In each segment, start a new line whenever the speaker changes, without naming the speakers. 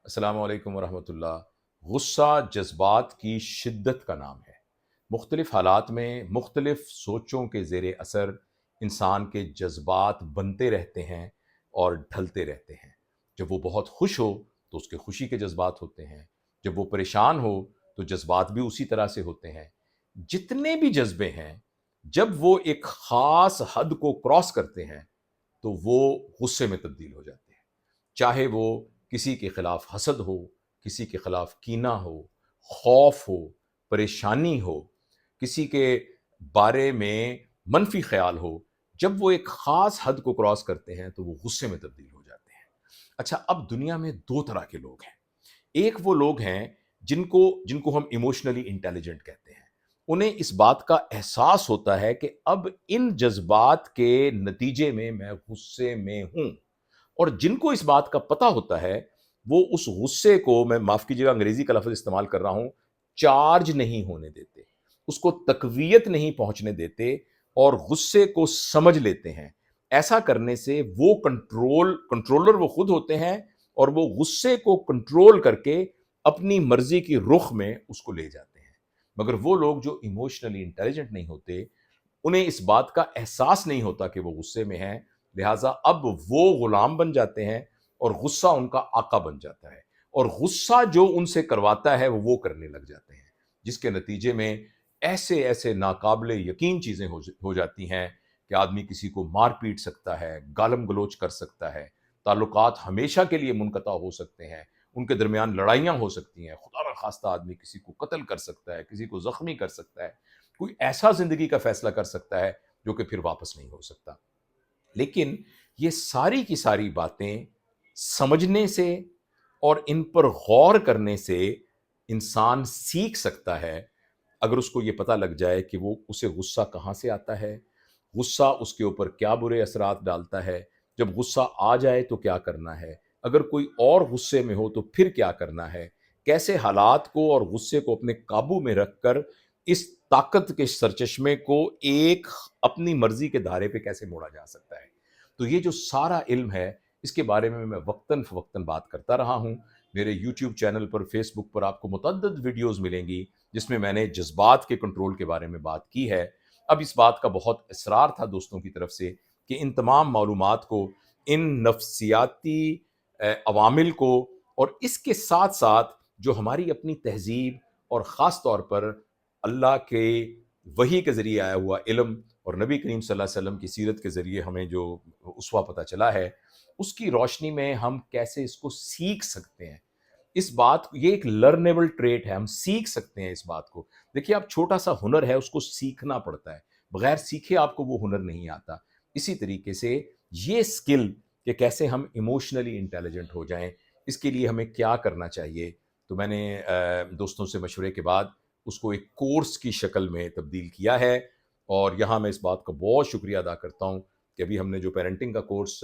السلام علیکم ورحمۃ اللہ۔ غصہ جذبات کی شدت کا نام ہے۔ مختلف حالات میں مختلف سوچوں کے زیر اثر انسان کے جذبات بنتے رہتے ہیں اور ڈھلتے رہتے ہیں۔ جب وہ بہت خوش ہو تو اس کے خوشی کے جذبات ہوتے ہیں، جب وہ پریشان ہو تو جذبات بھی اسی طرح سے ہوتے ہیں۔ جتنے بھی جذبے ہیں، جب وہ ایک خاص حد کو کراس کرتے ہیں تو وہ غصے میں تبدیل ہو جاتے ہیں۔ چاہے وہ کسی کے خلاف حسد ہو، کسی کے خلاف کینہ ہو، خوف ہو، پریشانی ہو، کسی کے بارے میں منفی خیال ہو، جب وہ ایک خاص حد کو کراس کرتے ہیں تو وہ غصے میں تبدیل ہو جاتے ہیں۔ اچھا، اب دنیا میں دو طرح کے لوگ ہیں۔ ایک وہ لوگ ہیں جن کو ہم ایموشنلی انٹیلیجنٹ کہتے ہیں۔ انہیں اس بات کا احساس ہوتا ہے کہ اب ان جذبات کے نتیجے میں میں غصے میں ہوں، اور جن کو اس بات کا پتہ ہوتا ہے وہ اس غصے کو، میں معاف کیجیے گا انگریزی کا لفظ استعمال کر رہا ہوں، چارج نہیں ہونے دیتے، اس کو تقویت نہیں پہنچنے دیتے اور غصے کو سمجھ لیتے ہیں۔ ایسا کرنے سے وہ کنٹرولر وہ خود ہوتے ہیں، اور وہ غصے کو کنٹرول کر کے اپنی مرضی کی رخ میں اس کو لے جاتے ہیں۔ مگر وہ لوگ جو ایموشنلی انٹیلیجنٹ نہیں ہوتے، انہیں اس بات کا احساس نہیں ہوتا کہ وہ غصے میں ہیں، لہٰذا اب وہ غلام بن جاتے ہیں اور غصہ ان کا آقا بن جاتا ہے، اور غصہ جو ان سے کرواتا ہے وہ کرنے لگ جاتے ہیں، جس کے نتیجے میں ایسے ایسے ناقابل یقین چیزیں ہو جاتی ہیں کہ آدمی کسی کو مار پیٹ سکتا ہے، گالم گلوچ کر سکتا ہے، تعلقات ہمیشہ کے لیے منقطع ہو سکتے ہیں، ان کے درمیان لڑائیاں ہو سکتی ہیں، خدا نخواستہ آدمی کسی کو قتل کر سکتا ہے، کسی کو زخمی کر سکتا ہے، کوئی ایسا زندگی کا فیصلہ کر سکتا ہے جو کہ پھر واپس نہیں ہو سکتا۔ لیکن یہ ساری کی ساری باتیں سمجھنے سے اور ان پر غور کرنے سے انسان سیکھ سکتا ہے، اگر اس کو یہ پتہ لگ جائے کہ وہ اسے غصہ کہاں سے آتا ہے، غصہ اس کے اوپر کیا برے اثرات ڈالتا ہے، جب غصہ آ جائے تو کیا کرنا ہے، اگر کوئی اور غصے میں ہو تو پھر کیا کرنا ہے، کیسے حالات کو اور غصے کو اپنے قابو میں رکھ کر اس طاقت کے سرچشمے کو ایک اپنی مرضی کے دھارے پہ کیسے موڑا جا سکتا ہے۔ تو یہ جو سارا علم ہے، اس کے بارے میں وقتاً فوقتاً بات کرتا رہا ہوں۔ میرے یوٹیوب چینل پر، فیس بک پر آپ کو متعدد ویڈیوز ملیں گی جس میں نے جذبات کے کنٹرول کے بارے میں بات کی ہے۔ اب اس بات کا بہت اصرار تھا دوستوں کی طرف سے کہ ان تمام معلومات کو، ان نفسیاتی عوامل کو، اور اس کے ساتھ ساتھ جو ہماری اپنی تہذیب اور خاص طور پر اللہ کے وحی کے ذریعے آیا ہوا علم اور نبی کریم صلی اللہ علیہ وسلم کی سیرت کے ذریعے ہمیں جو اسوہ پتہ چلا ہے، اس کی روشنی میں ہم کیسے اس کو سیکھ سکتے ہیں۔ اس بات، یہ ایک لرنیبل ٹریٹ ہے، ہم سیکھ سکتے ہیں اس بات کو۔ دیکھیے، آپ چھوٹا سا ہنر ہے، اس کو سیکھنا پڑتا ہے، بغیر سیکھے آپ کو وہ ہنر نہیں آتا۔ اسی طریقے سے یہ سکل کہ کیسے ہم ایموشنلی انٹیلیجنٹ ہو جائیں، اس کے لیے ہمیں کیا کرنا چاہیے، تو میں نے دوستوں سے مشورے کے بعد اس کو ایک کورس کی شکل میں تبدیل کیا ہے، اور یہاں میں اس بات کا بہت شکریہ ادا کرتا ہوں کہ ابھی ہم نے جو پیرنٹنگ کا کورس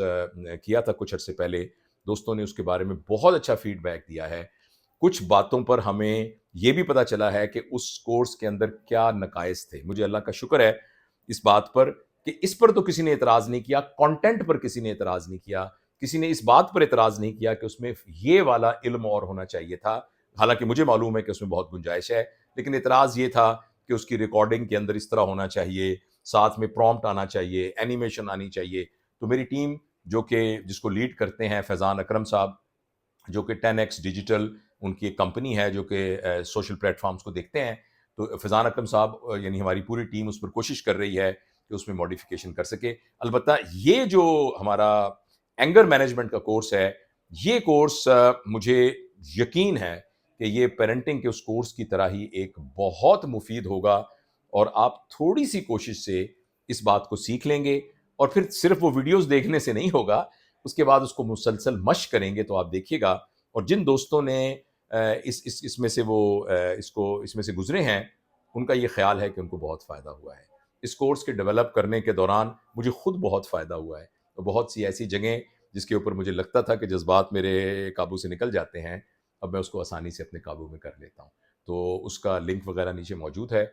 کیا تھا کچھ عرصے پہلے، دوستوں نے اس کے بارے میں بہت اچھا فیڈ بیک دیا ہے۔ کچھ باتوں پر ہمیں یہ بھی پتہ چلا ہے کہ اس کورس کے اندر کیا نقائص تھے۔ مجھے اللہ کا شکر ہے اس بات پر کہ اس پر تو کسی نے اعتراض نہیں کیا، کانٹینٹ پر کسی نے اعتراض نہیں کیا، کسی نے اس بات پر اعتراض نہیں کیا کہ اس میں یہ والا علم اور ہونا چاہیے تھا، حالانکہ مجھے معلوم ہے کہ اس میں بہت گنجائش ہے، لیکن اعتراض یہ تھا کہ اس کی ریکارڈنگ کے اندر اس طرح ہونا چاہیے، ساتھ میں پرومپٹ آنا چاہیے، اینیمیشن آنی چاہیے۔ تو میری ٹیم جو کہ جس کو لیڈ کرتے ہیں فیضان اکرم صاحب، جو کہ 10x ڈیجیٹل ان کی ایک کمپنی ہے جو کہ سوشل پلیٹ فارمز کو دیکھتے ہیں، تو فیضان اکرم صاحب یعنی ہماری پوری ٹیم اس پر کوشش کر رہی ہے کہ اس میں موڈیفیکیشن کر سکے۔ البتہ یہ جو ہمارا اینگر مینجمنٹ کا کورس ہے، یہ کورس مجھے یقین ہے کہ یہ پیرنٹنگ کے اس کورس کی طرح ہی ایک بہت مفید ہوگا، اور آپ تھوڑی سی کوشش سے اس بات کو سیکھ لیں گے، اور پھر صرف وہ ویڈیوز دیکھنے سے نہیں ہوگا، اس کے بعد اس کو مسلسل مشق کریں گے تو آپ دیکھیے گا۔ اور جن دوستوں نے اس میں سے وہ اس میں سے گزرے ہیں، ان کا یہ خیال ہے کہ ان کو بہت فائدہ ہوا ہے۔ اس کورس کے ڈیولپ کرنے کے دوران مجھے خود بہت فائدہ ہوا ہے، اور بہت سی ایسی جگہیں جس کے اوپر مجھے لگتا تھا کہ جذبات میرے قابو سے نکل جاتے ہیں، اب میں اس کو آسانی سے اپنے قابو میں کر لیتا ہوں۔ تو اس کا لنک وغیرہ نیچے موجود ہے،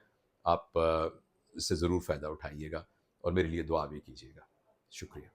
آپ اس سے ضرور فائدہ اٹھائیے گا، اور میرے لیے دعا بھی کیجیے گا۔ شکریہ۔